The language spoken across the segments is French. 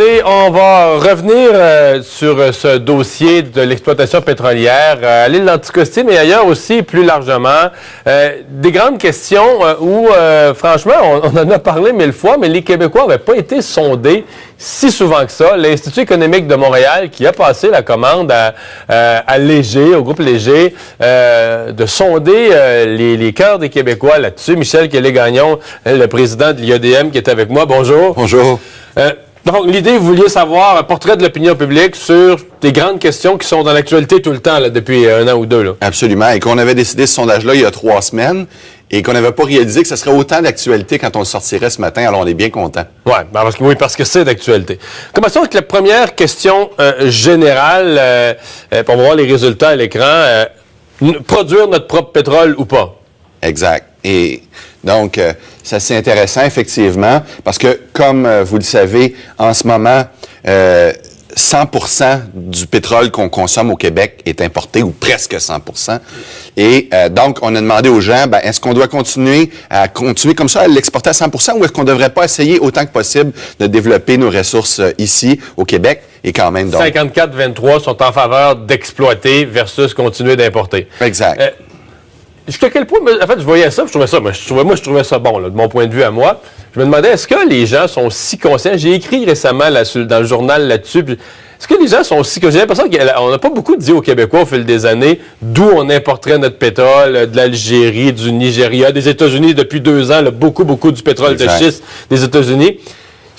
Et on va revenir sur ce dossier de l'exploitation pétrolière à l'île d'Anticosti, mais ailleurs aussi plus largement. Des grandes questions où, franchement, on en a parlé 1000 fois, mais les Québécois n'avaient pas été sondés si souvent que ça. L'Institut économique de Montréal qui a passé la commande à Léger, au groupe Léger, de sonder les cœurs des Québécois là-dessus. Michel Kelly-Gagnon, le président de l'IEDM qui est avec moi. Bonjour. Bonjour. Donc, l'idée, vous vouliez savoir un portrait de l'opinion publique sur des grandes questions qui sont dans l'actualité tout le temps, là, depuis un an ou deux. Là. Absolument. Et qu'on avait décidé ce sondage-là il y a 3 semaines et qu'on n'avait pas réalisé que ça serait autant d'actualité quand on le sortirait ce matin. Alors, on est bien content. Oui, parce que c'est d'actualité. Commençons avec la première question générale. Pour voir les résultats à l'écran. Produire notre propre pétrole ou pas? Exact. Et donc, ça c'est intéressant, effectivement, parce que, comme vous le savez, en ce moment, 100% du pétrole qu'on consomme au Québec est importé, ou presque 100%. Et donc, on a demandé aux gens, est-ce qu'on doit continuer comme ça à l'exporter à 100%, ou est-ce qu'on ne devrait pas essayer autant que possible de développer nos ressources ici, au Québec, et quand même donc... 54-23 sont en faveur d'exploiter versus continuer d'importer. Exact. Jusqu'à quel point, en fait, je voyais ça, je trouvais ça bon, là, de mon point de vue à moi. Je me demandais, est-ce que les gens sont si conscients? J'ai écrit récemment dans le journal là-dessus. Est-ce que les gens sont si conscients? J'ai l'impression qu'on n'a pas beaucoup dit aux Québécois au fil des années d'où on importerait notre pétrole, de l'Algérie, du Nigeria, des États-Unis depuis 2 ans, là, beaucoup du pétrole de schiste des États-Unis.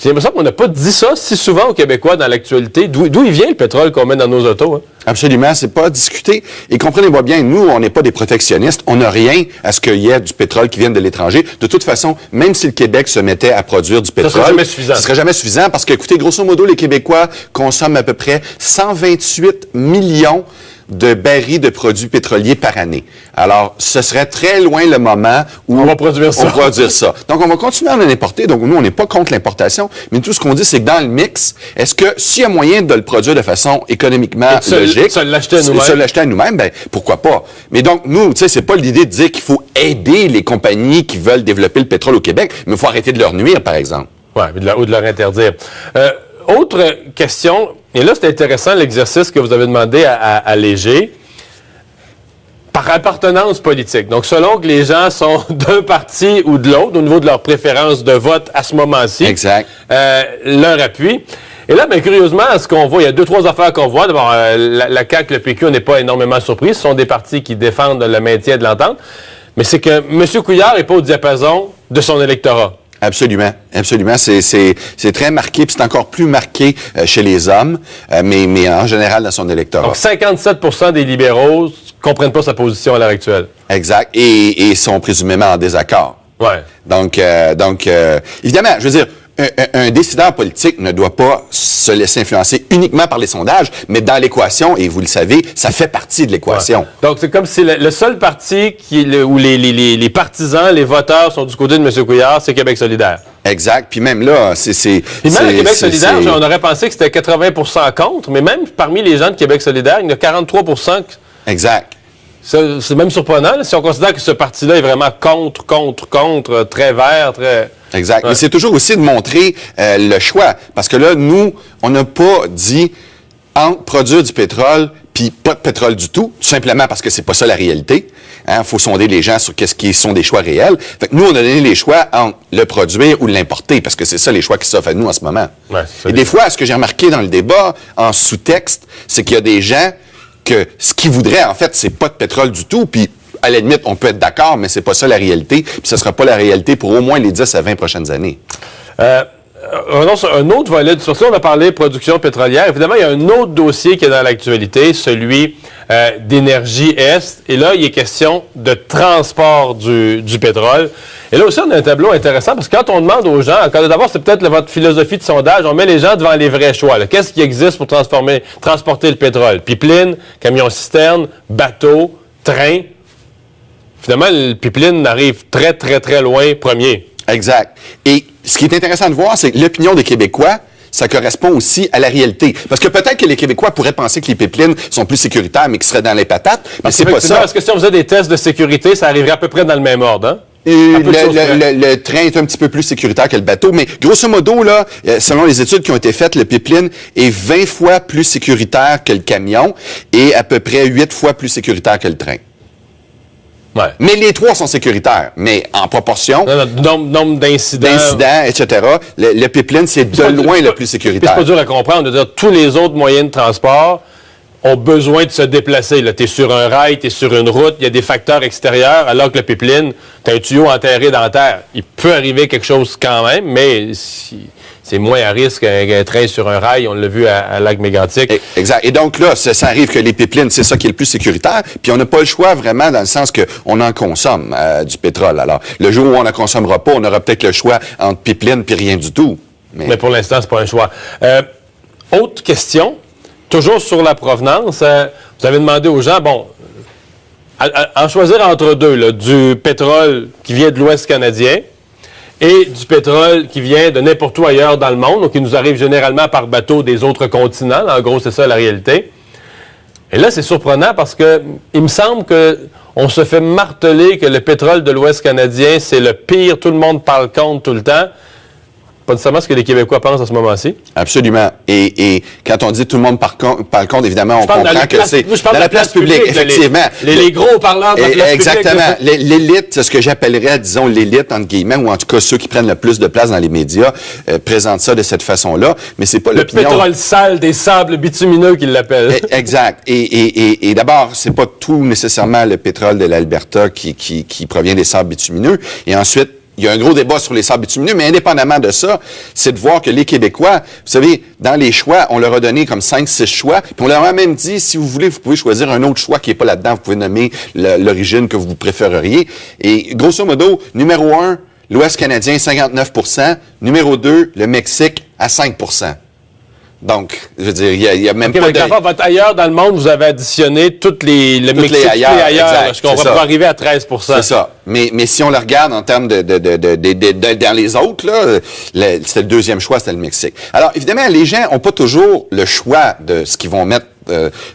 J'ai l'impression qu'on n'a pas dit ça si souvent aux Québécois dans l'actualité. D'où il vient le pétrole qu'on met dans nos autos? Hein? Absolument, c'est pas discuté. Et comprenez-moi bien, nous, on n'est pas des protectionnistes. On n'a rien à ce qu'il y ait du pétrole qui vienne de l'étranger. De toute façon, même si le Québec se mettait à produire du pétrole... Ça serait jamais suffisant. Ce serait jamais suffisant parce que, écoutez, grosso modo, les Québécois consomment à peu près 128 millions de barils de produits pétroliers par année. Alors, ce serait très loin le moment où on va produire ça. Donc, on va continuer à en importer. Donc, nous, on n'est pas contre l'importation, mais tout ce qu'on dit, c'est que dans le mix, est-ce que s'il y a moyen de le produire de façon économiquement logique, se l'acheter à nous-mêmes, pourquoi pas? Mais donc, nous, tu sais, c'est pas l'idée de dire qu'il faut aider les compagnies qui veulent développer le pétrole au Québec, mais il faut arrêter de leur nuire, par exemple. Oui, ou de leur interdire. Autre question, et là, c'est intéressant l'exercice que vous avez demandé à Léger, par appartenance politique. Donc, selon que les gens sont d'un parti ou de l'autre, au niveau de leur préférence de vote à ce moment-ci, exact. Leur appui. Et là, curieusement, ce qu'on voit, il y a 2-3 affaires qu'on voit. D'abord, la CAQ, le PQ, on n'est pas énormément surpris. Ce sont des partis qui défendent le maintien de l'entente. Mais c'est que M. Couillard n'est pas au diapason de son électorat. Absolument, absolument. C'est très marqué, puis c'est encore plus marqué chez les hommes, mais en général dans son électorat. Donc 57% des libéraux comprennent pas sa position à l'heure actuelle. Exact, et sont présumément en désaccord. Ouais. Donc, évidemment, je veux dire, un décideur politique ne doit pas se laisser influencer uniquement par les sondages, mais dans l'équation, et vous le savez, ça fait partie de l'équation. Ouais. Donc, c'est comme si le seul parti où les partisans, les voteurs sont du côté de M. Couillard, c'est Québec solidaire. Exact. Puis même là, Puis même le Québec solidaire, on aurait pensé que c'était 80% contre, mais même parmi les gens de Québec solidaire, il y en a 43%. Exact. C'est même surprenant, là, si on considère que ce parti-là est vraiment contre, très vert, très... Exact. Ouais. Mais c'est toujours aussi de montrer le choix. Parce que là, nous, on n'a pas dit entre produire du pétrole puis pas de pétrole du tout simplement parce que c'est pas ça la réalité. Il faut sonder les gens sur qu'est-ce qui sont des choix réels. Fait que nous, on a donné les choix entre le produire ou l'importer parce que c'est ça les choix qui s'offrent à nous en ce moment. Ouais, et des fois, ce que j'ai remarqué dans le débat, en sous-texte, c'est qu'il y a des gens que ce qu'ils voudraient, en fait, c'est pas de pétrole du tout, puis à la limite, on peut être d'accord, mais c'est pas ça la réalité, puis ce sera pas la réalité pour au moins les 10 à 20 prochaines années. Un autre volet, sur ça, on a parlé de production pétrolière. Évidemment, il y a un autre dossier qui est dans l'actualité, celui d'Énergie Est. Et là, il est question de transport du pétrole. Et là aussi, on a un tableau intéressant parce que quand on demande aux gens, d'abord, c'est peut-être votre philosophie de sondage, on met les gens devant les vrais choix. Qu'est-ce qui existe pour transporter le pétrole? Pipeline, camion-citerne, bateau, train. Finalement, le pipeline arrive très, très, très loin premier. Exact. Et ce qui est intéressant de voir, c'est que l'opinion des Québécois, ça correspond aussi à la réalité. Parce que peut-être que les Québécois pourraient penser que les pipelines sont plus sécuritaires, mais qu'ils seraient dans les patates, mais c'est pas ça. Parce que si on faisait des tests de sécurité, ça arriverait à peu près dans le même ordre, hein? Le train est un petit peu plus sécuritaire que le bateau, mais grosso modo, là, selon les études qui ont été faites, le pipeline est 20 fois plus sécuritaire que le camion et à peu près 8 fois plus sécuritaire que le train. Ouais. Mais les trois sont sécuritaires, mais en proportion. Nombre d'incidents. Etc. Le pipeline, c'est de loin le plus sécuritaire. C'est pas dur à comprendre. De dire, tous les autres moyens de transport ont besoin de se déplacer. Tu es sur un rail, tu es sur une route, il y a des facteurs extérieurs, alors que le pipeline, tu as un tuyau enterré dans la terre. Il peut arriver quelque chose quand même, mais c'est moins à risque qu'un train sur un rail. On l'a vu à Lac-Mégantic. Exact. Et donc là, ça arrive que les pipelines, c'est ça qui est le plus sécuritaire. Puis on n'a pas le choix vraiment dans le sens qu'on en consomme du pétrole. Alors, le jour où on n'en consommera pas, on aura peut-être le choix entre pipeline puis rien du tout. Mais pour l'instant, c'est pas un choix. Autre question. Toujours sur la provenance, vous avez demandé aux gens, en choisir entre deux, là, du pétrole qui vient de l'Ouest canadien et du pétrole qui vient de n'importe où ailleurs dans le monde, donc qui nous arrive généralement par bateau des autres continents. Là, en gros, c'est ça la réalité. Et là, c'est surprenant parce que il me semble qu'on se fait marteler que le pétrole de l'Ouest canadien, c'est le pire, tout le monde parle contre tout le temps. Pas nécessairement ce que les Québécois pensent à ce moment-ci. Absolument. Et quand on dit tout le monde parle contre, évidemment, on comprend que c'est dans la place publique, effectivement. Les gros parleurs de la place publique. Exactement. L'élite, c'est ce que j'appellerais, disons, l'élite, entre guillemets, ou en tout cas ceux qui prennent le plus de place dans les médias, présentent ça de cette façon-là. Mais c'est pas l'opinion. Le pétrole sale des sables bitumineux qu'ils l'appellent. Exact. Et d'abord, c'est pas tout nécessairement le pétrole de l'Alberta qui provient des sables bitumineux. Et ensuite, il y a un gros débat sur les sables bitumineux, mais indépendamment de ça, c'est de voir que les Québécois, vous savez, dans les choix, on leur a donné comme 5-6 choix, puis on leur a même dit, si vous voulez, vous pouvez choisir un autre choix qui n'est pas là-dedans, vous pouvez nommer l'origine que vous préféreriez. Et grosso modo, numéro 1, l'Ouest canadien, 59%. Numéro 2, le Mexique, à 5%. Donc, je veux dire, il y a même pas de... Ailleurs dans le monde, vous avez additionné le Mexique, toutes les ailleurs. Exact, Je comprends, pour arriver à 13%. C'est ça. Mais si on le regarde en termes dans les autres, là, c'était le deuxième choix, c'était le Mexique. Alors, évidemment, les gens ont pas toujours le choix de ce qu'ils vont mettre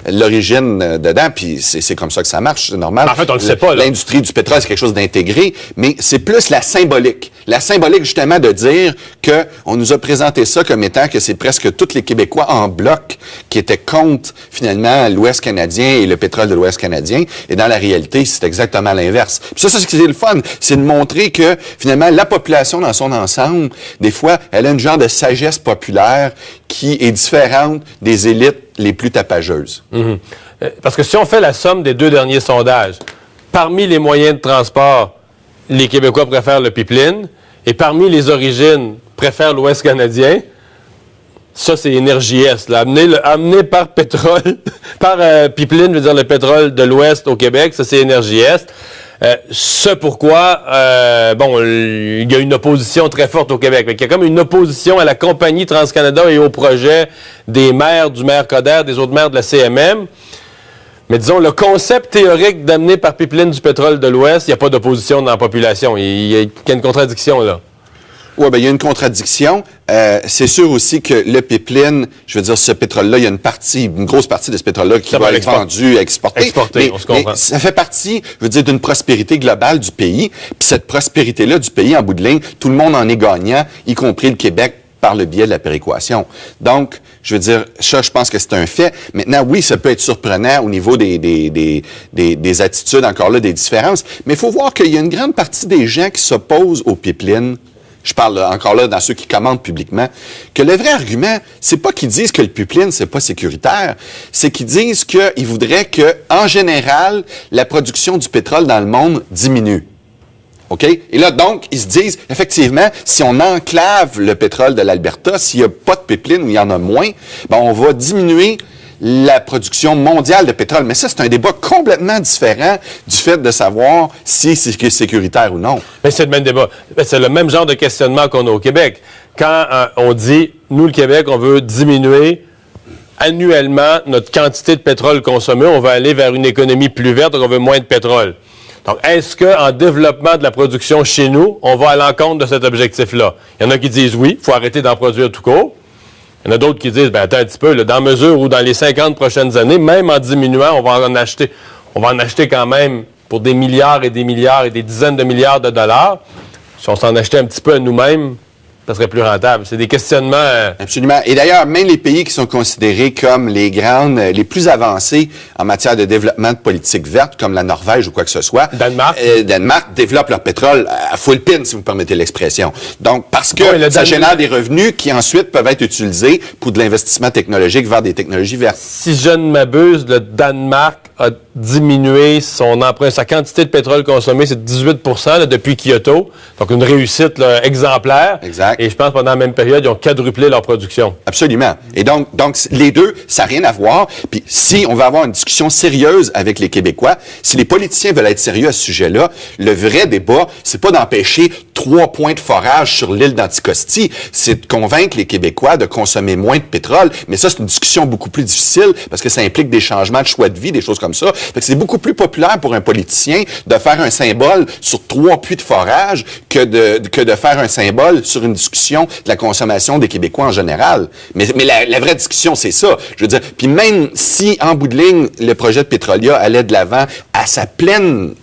l'origine dedans, puis c'est comme ça que ça marche, c'est normal. En fait, on le sait pas, là. L'industrie du pétrole, c'est quelque chose d'intégré, mais c'est plus la symbolique. La symbolique, justement, de dire que on nous a présenté ça comme étant que c'est presque tous les Québécois en bloc qui étaient contre, finalement, l'Ouest canadien et le pétrole de l'Ouest canadien. Et dans la réalité, c'est exactement l'inverse. Puis ça, c'est le fun. C'est de montrer que, finalement, la population dans son ensemble, des fois, elle a une genre de sagesse populaire qui est différente des élites les plus tapageuses. Mm-hmm. Parce que si on fait la somme des deux derniers sondages, parmi les moyens de transport, les Québécois préfèrent le pipeline, et parmi les origines, préfèrent l'Ouest canadien, ça, c'est Énergie Est. Là. Amené par pétrole, par pipeline, je veux dire le pétrole de l'Ouest au Québec, ça, c'est Énergie Est. Ce pourquoi, il y a une opposition très forte au Québec. Il y a comme une opposition à la compagnie TransCanada et au projet des maires, du maire Coderre, des autres maires de la CMM. Mais disons, le concept théorique d'amener par pipeline du pétrole de l'Ouest, il n'y a pas d'opposition dans la population. Il y a une contradiction là. Oui, il y a une contradiction. C'est sûr aussi que le pipeline, je veux dire, ce pétrole-là, il y a une grosse partie de ce pétrole-là qui va être vendu, exporté. On se comprend. Mais ça fait partie, je veux dire, d'une prospérité globale du pays. Puis cette prospérité-là du pays, en bout de ligne, tout le monde en est gagnant, y compris le Québec, par le biais de la péréquation. Donc, je veux dire, ça, je pense que c'est un fait. Maintenant, oui, ça peut être surprenant au niveau des attitudes, encore là, des différences. Mais il faut voir qu'il y a une grande partie des gens qui s'opposent au pipeline. Je parle encore là dans ceux qui commandent publiquement, que le vrai argument, c'est pas qu'ils disent que le pipeline, c'est pas sécuritaire, c'est qu'ils disent qu'ils voudraient que, en général, la production du pétrole dans le monde diminue. OK? Et là, donc, ils se disent, effectivement, si on enclave le pétrole de l'Alberta, s'il n'y a pas de pipeline ou il y en a moins, ben, on va diminuer la production mondiale de pétrole. Mais ça, c'est un débat complètement différent du fait de savoir si c'est sécuritaire ou non. Mais c'est le même débat. C'est le même genre de questionnement qu'on a au Québec. Quand on dit, nous, le Québec, on veut diminuer annuellement notre quantité de pétrole consommé, on va aller vers une économie plus verte, donc on veut moins de pétrole. Donc, est-ce qu'en développement de la production chez nous, on va à l'encontre de cet objectif-là? Il y en a qui disent oui, il faut arrêter d'en produire tout court. Il y en a d'autres qui disent, attends un petit peu, là, dans mesure où dans les 50 prochaines années, même en diminuant, on va en acheter quand même pour des milliards et des milliards et des dizaines de milliards de dollars. Si on s'en achetait un petit peu à nous-mêmes, ça serait plus rentable. C'est des questionnements... Absolument. Et d'ailleurs, même les pays qui sont considérés comme les plus avancés en matière de développement de politique verte, comme la Norvège ou quoi que ce soit, Danemark développe leur pétrole à full pin, si vous me permettez l'expression. Donc, parce que ça génère des revenus qui ensuite peuvent être utilisés pour de l'investissement technologique vers des technologies vertes. Si je ne m'abuse, le Danemark a diminué son emprunt, sa quantité de pétrole consommée, c'est 18 là, depuis Kyoto. Donc, une réussite là, exemplaire. Exact. Et je pense que pendant la même période, ils ont quadruplé leur production. Absolument. Et donc les deux, ça n'a rien à voir. Puis si on veut avoir une discussion sérieuse avec les Québécois, si les politiciens veulent être sérieux à ce sujet-là, le vrai débat, c'est pas d'empêcher 3 points de forage sur l'île d'Anticosti, c'est de convaincre les Québécois de consommer moins de pétrole. Mais ça, c'est une discussion beaucoup plus difficile parce que ça implique des changements de choix de vie, des choses comme ça. Fait que c'est beaucoup plus populaire pour un politicien de faire un symbole sur 3 puits de forage que de faire un symbole sur une discussion de la consommation des Québécois en général. Mais la vraie discussion, c'est ça. Je veux dire, puis même si, en bout de ligne, le projet de Petrolia allait de l'avant à sa pleine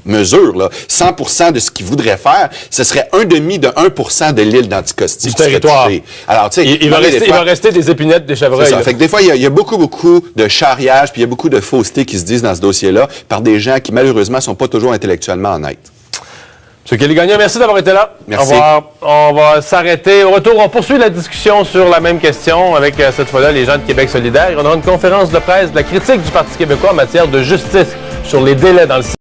mesure, là, 100% de ce qu'il voudrait faire, ce serait 1,5% de l'île d'Anticosti. Du territoire. Alors, tu sais, il va rester des épinettes, des chevreuils. Ça. Fait que des fois, il y a beaucoup de charriage, puis il y a beaucoup de faussetés qui se disent dans ce dossier-là par des gens qui, malheureusement, sont pas toujours intellectuellement honnêtes. M. Kelly-Gagnon, merci d'avoir été là. Merci. On va s'arrêter. Au retour, on poursuit la discussion sur la même question avec, cette fois-là, les gens de Québec solidaire. On aura une conférence de presse de la critique du Parti québécois en matière de justice sur les délais dans le